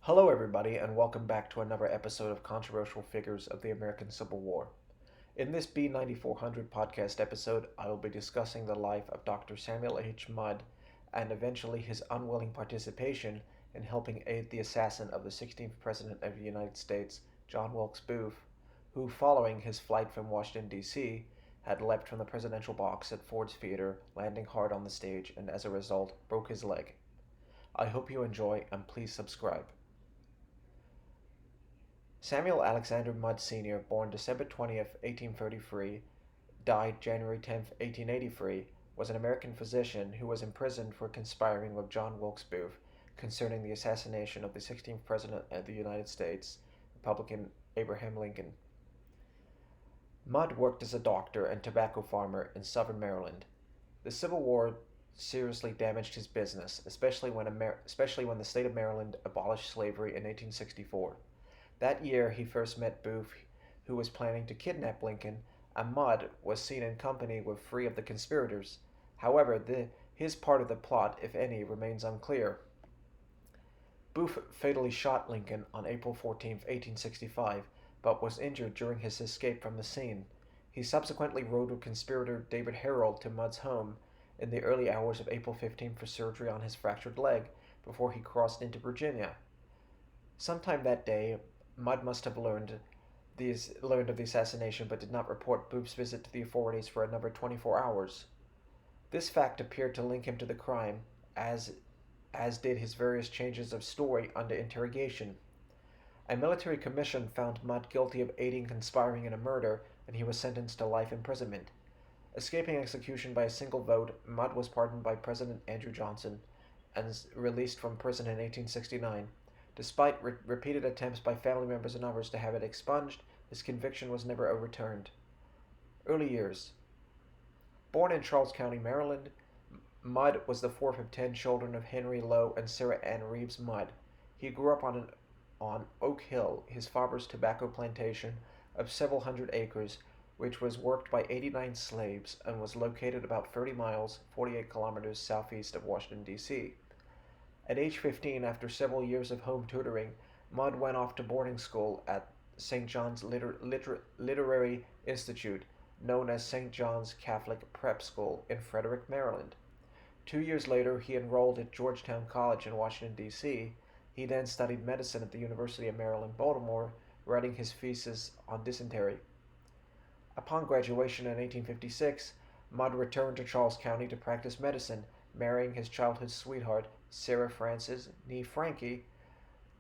Hello, everybody, and welcome back to another episode of Controversial Figures of the American Civil War. In this B9400 podcast episode, I will be discussing the life of Dr. Samuel H. Mudd and eventually his unwilling participation in helping aid the assassin of the 16th President of the United States, John Wilkes Booth, who, following his flight from Washington, D.C., had leapt from the presidential box at Ford's Theater, landing hard on the stage, and as a result, broke his leg. I hope you enjoy, and please subscribe. Samuel Alexander Mudd Sr., born December 20th, 1833, died January 10th, 1883, was an American physician who was imprisoned for conspiring with John Wilkes Booth concerning the assassination of the 16th President of the United States, Republican Abraham Lincoln. Mudd worked as a doctor and tobacco farmer in southern Maryland. The Civil War seriously damaged his business, especially when the state of Maryland abolished slavery in 1864. That year he first met Booth, who was planning to kidnap Lincoln, and Mudd was seen in company with three of the conspirators. However, his part of the plot, if any, remains unclear. Booth fatally shot Lincoln on April 14, 1865, but was injured during his escape from the scene. He subsequently rode with conspirator David Herold to Mudd's home in the early hours of April 15 for surgery on his fractured leg before he crossed into Virginia. Sometime that day, Mudd must have learned of the assassination but did not report Booth's visit to the authorities for another 24 hours. This fact appeared to link him to the crime, as did his various changes of story under interrogation. A military commission found Mudd guilty of aiding conspiring in a murder, and he was sentenced to life imprisonment. Escaping execution by a single vote, Mudd was pardoned by President Andrew Johnson and released from prison in 1869. Despite repeated attempts by family members and others to have it expunged, his conviction was never overturned. Early years. Born in Charles County, Maryland, Mudd was the fourth of 10 children of Henry Lowe and Sarah Ann Reeves Mudd. He grew up on Oak Hill, his father's tobacco plantation of several hundred acres, which was worked by 89 slaves and was located about 30 miles, 48 kilometers southeast of Washington, D.C. At age 15, after several years of home tutoring, Mudd went off to boarding school at St. John's Literary Institute, known as St. John's Catholic Prep School in Frederick, Maryland. 2 years later, he enrolled at Georgetown College in Washington, D.C. He then studied medicine at the University of Maryland, Baltimore, writing his thesis on dysentery. Upon graduation in 1856, Mudd returned to Charles County to practice medicine, marrying his childhood sweetheart, Sarah Frances (nee Frankie)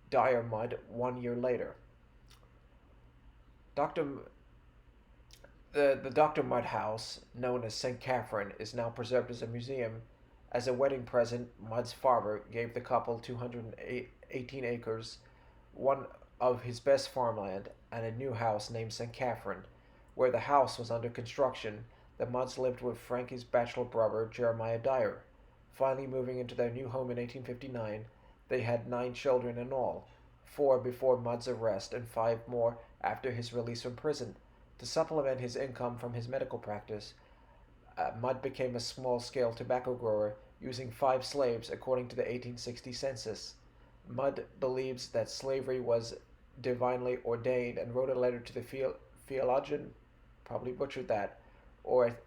Dyer Mudd 1 year later. The Dr. Mudd House, known as St. Catherine, is now preserved as a museum. As a wedding present, Mudd's father gave the couple 218 acres, one of his best farmland, and a new house named St. Catherine. Where the house was under construction, the Mudds lived with Frankie's bachelor brother, Jeremiah Dyer. Finally moving into their new home in 1859, they had 9 children in all, 4 before Mudd's arrest and 5 more after his release from prison. To supplement his income from his medical practice, Mudd became a small-scale tobacco grower, using 5 slaves according to the 1860 census. Mudd believes that slavery was divinely ordained and wrote a letter to the theologian, probably butchered that, or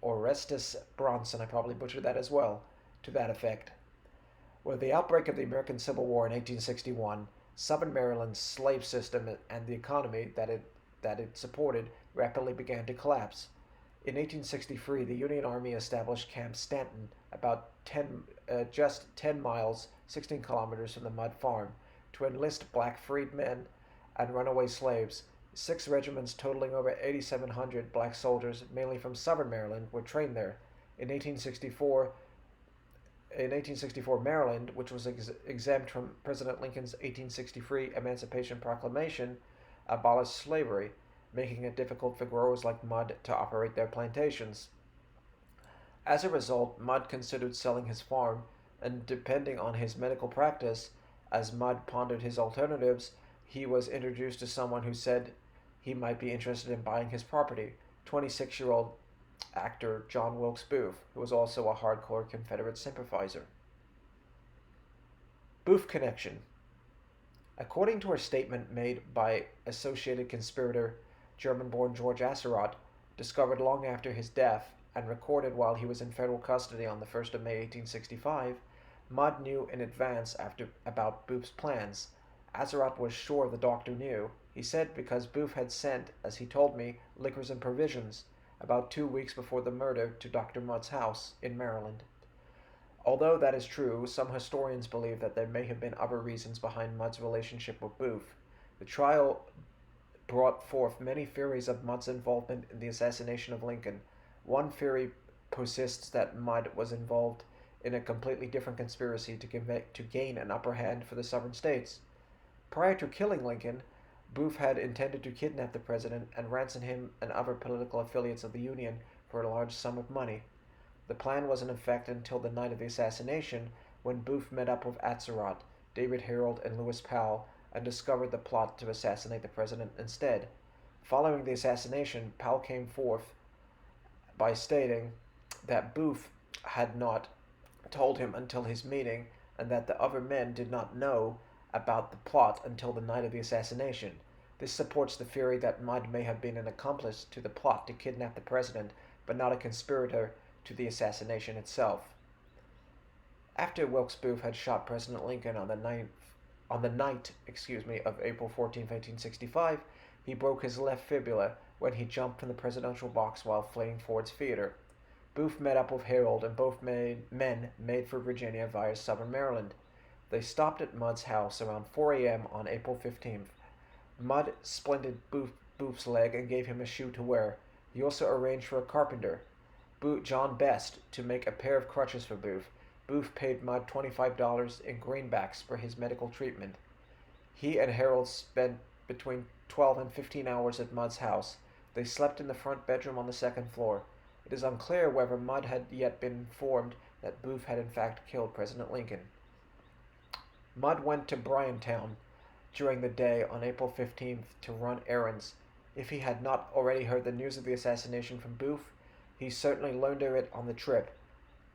Orestes Bronson, I probably butchered that as well, to that effect. With the outbreak of the American Civil War in 1861, Southern Maryland's slave system and the economy that it supported rapidly began to collapse. In 1863, the Union Army established Camp Stanton, about just 10 miles, 16 kilometers from the Mudd farm, to enlist black freedmen and runaway slaves. 6 regiments totaling over 8,700 black soldiers, mainly from southern Maryland, were trained there. In 1864, Maryland, which was exempt from President Lincoln's 1863 Emancipation Proclamation, abolished slavery, making it difficult for growers like Mudd to operate their plantations. As a result, Mudd considered selling his farm, and depending on his medical practice, as Mudd pondered his alternatives, he was introduced to someone who said he might be interested in buying his property, 26-year-old actor John Wilkes Booth, who was also a hardcore Confederate sympathizer. Booth connection. According to a statement made by associated conspirator German-born George Atzerodt, discovered long after his death and recorded while he was in federal custody on the 1st of May 1865, Mudd knew in advance about Booth's plans. Atzerodt was sure the doctor knew. He said because Booth had sent, as he told me, liquors and provisions about 2 weeks before the murder to Dr. Mudd's house in Maryland. Although that is true, some historians believe that there may have been other reasons behind Mudd's relationship with Booth. The trial brought forth many theories of Mudd's involvement in the assassination of Lincoln. One theory persists that Mudd was involved in a completely different conspiracy to gain an upper hand for the southern states. Prior to killing Lincoln, Booth had intended to kidnap the president and ransom him and other political affiliates of the Union for a large sum of money. The plan was in effect until the night of the assassination, when Booth met up with Atzerodt, David Herold, and Lewis Powell and discovered the plot to assassinate the president instead. Following the assassination, Powell came forth by stating that Booth had not told him until his meeting and that the other men did not know about the plot until the night of the assassination. This supports the theory that Mudd may have been an accomplice to the plot to kidnap the president, but not a conspirator to the assassination itself. After Wilkes Booth had shot President Lincoln on the night of April 14, 1865, he broke his left fibula when he jumped from the presidential box while fleeing Ford's Theater. Booth met up with Herold and both men made for Virginia via southern Maryland. They stopped at Mudd's house around 4 a.m. on April 15th. Mudd splinted Booth's leg and gave him a shoe to wear. He also arranged for a carpenter, John Best, to make a pair of crutches for Booth. Booth paid Mudd $25 in greenbacks for his medical treatment. He and Herold spent between 12 and 15 hours at Mudd's house. They slept in the front bedroom on the second floor. It is unclear whether Mudd had yet been informed that Booth had in fact killed President Lincoln. Mudd went to Bryantown during the day on April 15th to run errands. If he had not already heard the news of the assassination from Booth, he certainly learned of it on the trip.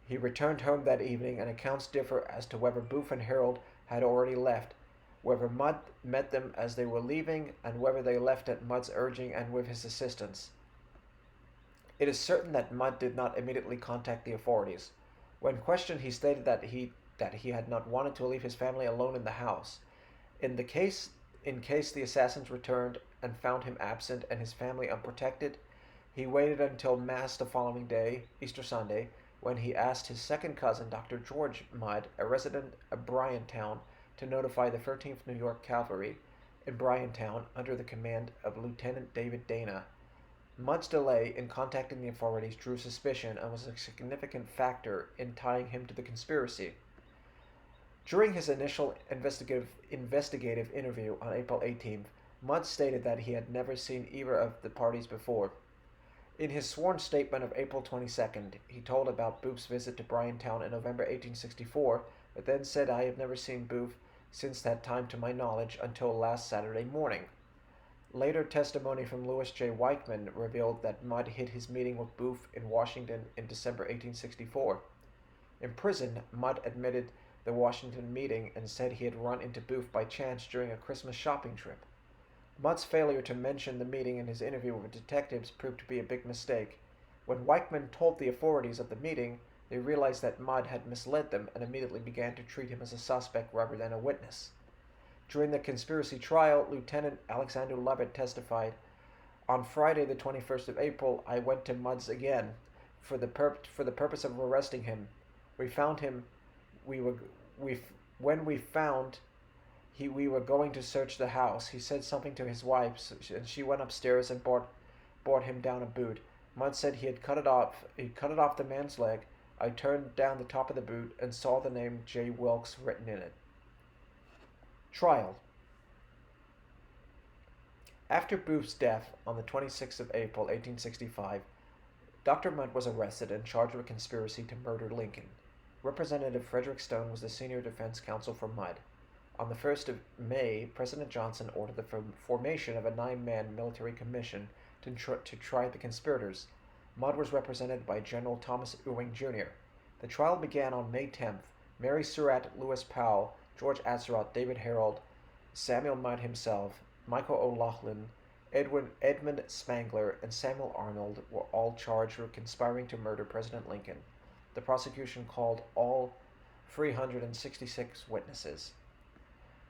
He returned home that evening, and accounts differ as to whether Booth and Herold had already left, whether Mudd met them as they were leaving, and whether they left at Mudd's urging and with his assistance. It is certain that Mudd did not immediately contact the authorities. When questioned, he stated that he had not wanted to leave his family alone in the house. In case the assassins returned and found him absent and his family unprotected, he waited until Mass the following day, Easter Sunday, when he asked his second cousin, Dr. George Mudd, a resident of Bryantown, to notify the 13th New York Cavalry in Bryantown under the command of Lieutenant David Dana. Mudd's delay in contacting the authorities drew suspicion and was a significant factor in tying him to the conspiracy. During his initial investigative interview on April 18th, Mudd stated that he had never seen either of the parties before. In his sworn statement of April 22nd, he told about Booth's visit to Bryantown in November 1864, but then said, "I have never seen Booth since that time to my knowledge until last Saturday morning." Later testimony from Louis J. Weichman revealed that Mudd hid his meeting with Booth in Washington in December 1864. In prison, Mudd admitted the Washington meeting and said he had run into Booth by chance during a Christmas shopping trip. Mudd's failure to mention the meeting in his interview with detectives proved to be a big mistake. When Weichman told the authorities of the meeting, they realized that Mudd had misled them and immediately began to treat him as a suspect rather than a witness. During the conspiracy trial, Lieutenant Alexander Lovett testified, "On Friday, the 21st of April, I went to Mudd's again for the purpose of arresting him. We found him. When we found we were going to search the house. He said something to his wife, and she went upstairs and brought him down a boot. Mudd said he cut it off the man's leg. I turned down the top of the boot and saw the name J. Wilkes written in it." Trial. After Booth's death on the 26th of April, 1865, Dr. Mudd was arrested and charged with conspiracy to murder Lincoln. Representative Frederick Stone was the senior defense counsel for Mudd. On the 1st of May, President Johnson ordered the formation of a 9-man military commission to try the conspirators. Mudd was represented by General Thomas Ewing, Jr. The trial began on May 10th. Mary Surratt, Lewis Powell, George Atzerodt, David Herold, Samuel Mudd himself, Michael O'Loughlin, Edmund Spangler, and Samuel Arnold were all charged with conspiring to murder President Lincoln. The prosecution called all 366 witnesses.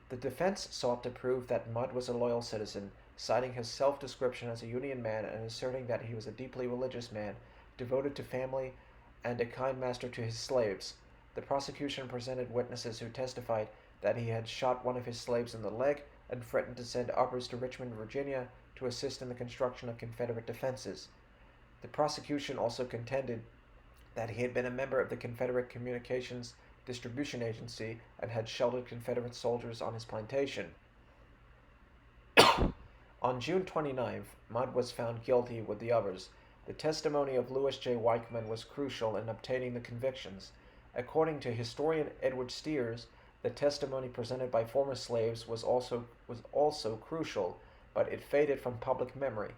The defense sought to prove that Mudd was a loyal citizen, citing his self-description as a Union man and asserting that he was a deeply religious man, devoted to family, and a kind master to his slaves. The prosecution presented witnesses who testified that he had shot one of his slaves in the leg and threatened to send others to Richmond, Virginia, to assist in the construction of Confederate defenses. The prosecution also contended that he had been a member of the Confederate Communications Distribution Agency and had sheltered Confederate soldiers on his plantation. On June 29th, Mudd was found guilty with the others. The testimony of Louis J. Weichman was crucial in obtaining the convictions. According to historian Edward Steers, the testimony presented by former slaves was also crucial, but it faded from public memory.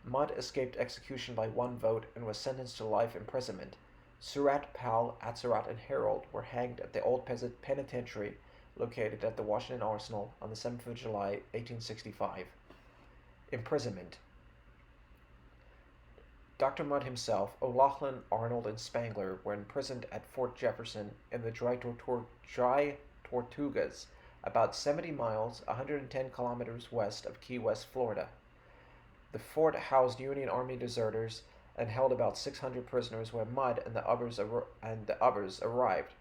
Mudd escaped execution by one vote and was sentenced to life imprisonment. Surratt, Powell, Atzerodt, and Harold were hanged at the Old Penitentiary located at the Washington Arsenal on the 7th of July, 1865. Imprisonment. Dr. Mudd himself, O'Loughlin, Arnold, and Spangler were imprisoned at Fort Jefferson in the Dry Tortugas, about 70 miles, 110 kilometers west of Key West, Florida. The fort housed Union Army deserters and held about 600 prisoners when Mudd and the others arrived.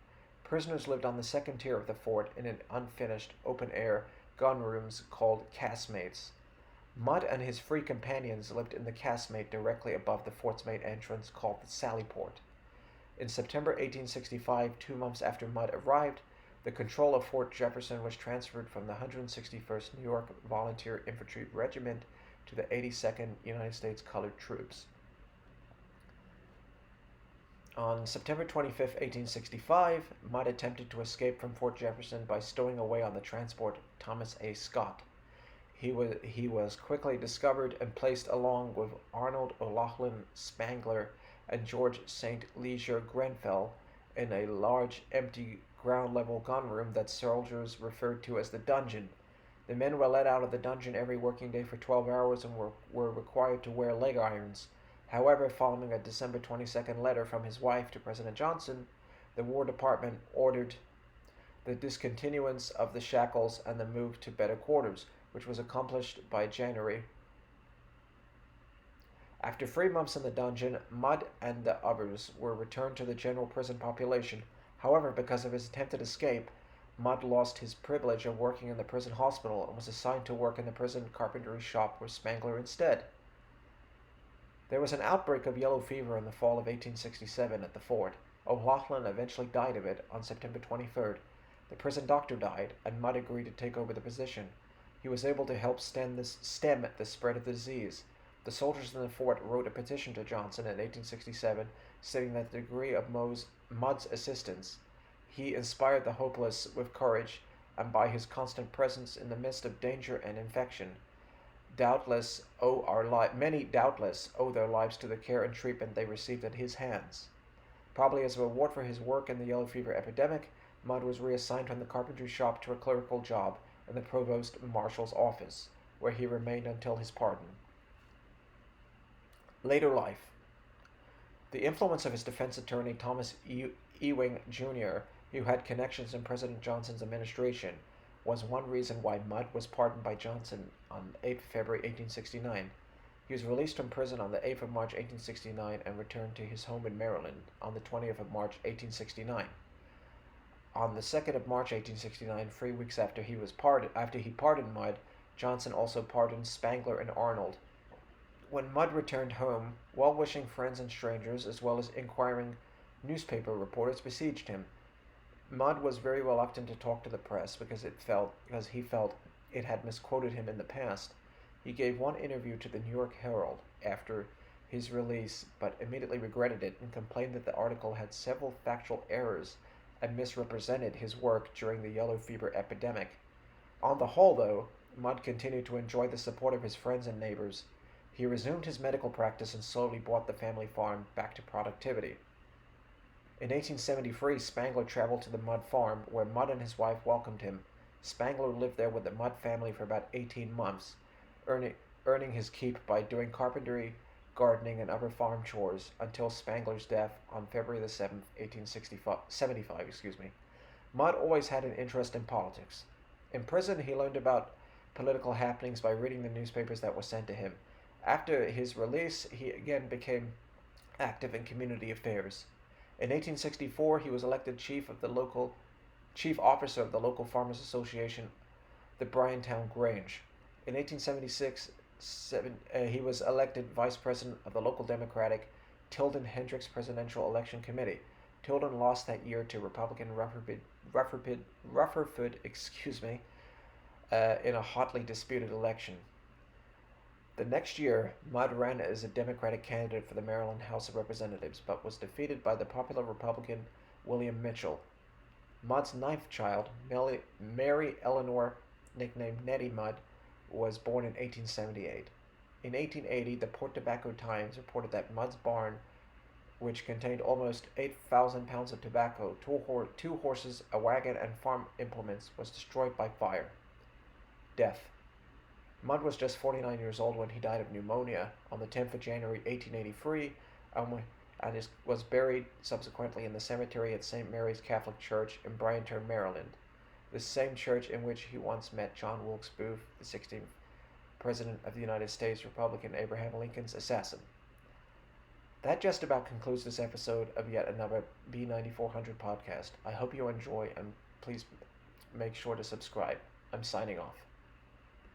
Prisoners lived on the second tier of the fort in an unfinished, open-air gun rooms called casemates. Mudd and his free companions lived in the casemate directly above the fort's main entrance called the Sallyport. In September 1865, 2 months after Mudd arrived, the control of Fort Jefferson was transferred from the 161st New York Volunteer Infantry Regiment to the 82nd United States Colored Troops. On September 25, 1865, Mudd attempted to escape from Fort Jefferson by stowing away on the transport Thomas A. Scott. He was quickly discovered and placed along with Arnold, O'Loughlin, Spangler, and George St. Leger Grenfell in a large, empty, ground-level gun room that soldiers referred to as the dungeon. The men were let out of the dungeon every working day for 12 hours and were required to wear leg irons. However, following a December 22nd letter from his wife to President Johnson, the War Department ordered the discontinuance of the shackles and the move to better quarters, which was accomplished by January. After 3 months in the dungeon, Mudd and the others were returned to the general prison population. However, because of his attempted escape, Mudd lost his privilege of working in the prison hospital and was assigned to work in the prison carpentry shop with Spangler instead. There was an outbreak of yellow fever in the fall of 1867 at the fort. O'Loughlin eventually died of it on September 23rd. The prison doctor died, and Mudd agreed to take over the position. He was able to help stem the spread of the disease. The soldiers in the fort wrote a petition to Johnson in 1867, stating that the degree of Mudd's assistance. He inspired the hopeless with courage, and by his constant presence in the midst of danger and infection, many doubtless owe their lives to the care and treatment they received at his hands. Probably as a reward for his work in the yellow fever epidemic, Mudd was reassigned from the carpentry shop to a clerical job in the provost marshal's office, where he remained until his pardon. Later life. The influence of his defense attorney Thomas Ewing, Jr., who had connections in President Johnson's administration, was one reason why Mudd was pardoned by Johnson on 8 February 1869. He was released from prison on the 8th of March 1869 and returned to his home in Maryland on the 20th of March 1869. On the 2nd of March 1869, 3 weeks after he pardoned Mudd, Johnson also pardoned Spangler and Arnold. When Mudd returned home, well-wishing friends and strangers, as well as inquiring newspaper reporters, besieged him. Mudd was very reluctant to talk to the press because he felt it had misquoted him in the past. He gave one interview to the New York Herald after his release, but immediately regretted it and complained that the article had several factual errors and misrepresented his work during the yellow fever epidemic. On the whole, though, Mudd continued to enjoy the support of his friends and neighbors. He resumed his medical practice and slowly brought the family farm back to productivity. In 1873, Spangler traveled to the Mudd farm, where Mudd and his wife welcomed him. Spangler lived there with the Mudd family for about 18 months, earning, earning his keep by doing carpentry, gardening, and other farm chores until Spangler's death on February the 7th, 1875. Mudd always had an interest in politics. In prison, he learned about political happenings by reading the newspapers that were sent to him. After his release, he again became active in community affairs. In 1864, he was elected chief officer of the local farmers association, the Bryantown Grange. In 1876, he was elected vice president of the local Democratic Tilden Hendricks Presidential Election Committee. Tilden lost that year to Republican Rutherford, in a hotly disputed election. The next year, Mudd ran as a Democratic candidate for the Maryland House of Representatives, but was defeated by the popular Republican William Mitchell. Mudd's ninth child, Mary Eleanor, nicknamed Nettie Mudd, was born in 1878. In 1880, the Port Tobacco Times reported that Mudd's barn, which contained almost 8,000 pounds of tobacco, two horses, a wagon, and farm implements, was destroyed by fire. Death. Mudd was just 49 years old when he died of pneumonia on the 10th of January 1883 and was buried subsequently in the cemetery at St. Mary's Catholic Church in Bryantown, Maryland, the same church in which he once met John Wilkes Booth, the 16th President of the United States, Republican Abraham Lincoln's assassin. That just about concludes this episode of yet another B9400 podcast. I hope you enjoy, and please make sure to subscribe. I'm signing off.